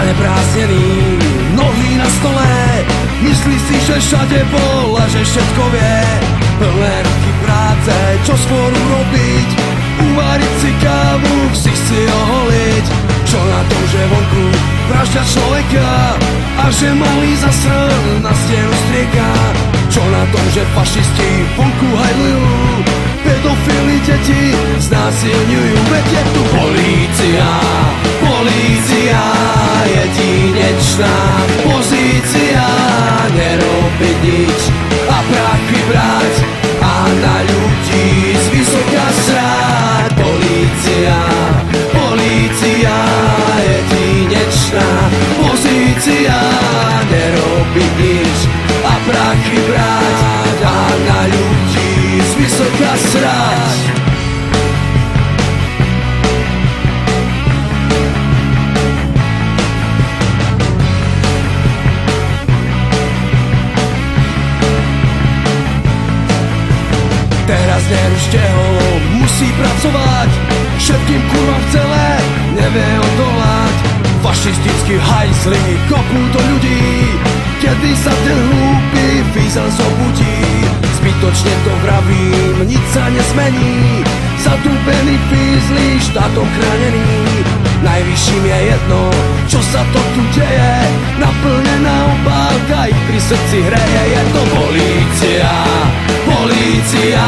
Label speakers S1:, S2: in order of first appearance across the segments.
S1: zaneprázdnený, nohy na stole. Myslí si, že všade bol a že všetko vie. Plné ruky práce, čo skôr urobiť? Uváriť si kávu, si oholiť. Čo na tom, že vonku vraždia človeka a že malý zasran na stenu strieka? Čo na tom, že fašisti vonku hajlujú, pedofili deti znásilňujú? Veď je tu polícia, polícia jedinečná pozícia, nerobiť nič a prachy brať a na ľudí zvysoka srať. Polícia, polícia jedinečná pozícia, nerobiť nič a prachy brať a na ľudí zvysoka srať. Teraz nerušte ho, musí pracovať, všetkým kurvám v celé nevie odolať. Fašistickí hajzli kopú do ľudí, kedy sa ten hlúpy fízal zobudí. Zbytočne to vravím, nič sa nezmení, zatúpený fízli štátom chránený. Najvyšším je jedno, čo sa to tu deje, naplnená obálka ich pri srdci hreje. Je to polícia, polícia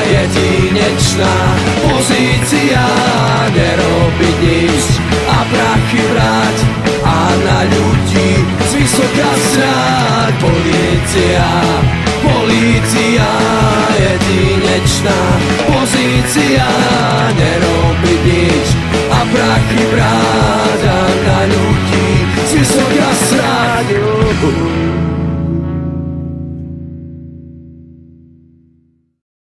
S1: jedinečná pozícia, nerobiť nič a prachy brať a na ľudí zvysoka srať. Polícia, polícia jedinečná pozícia, nerobiť nič a prachy brať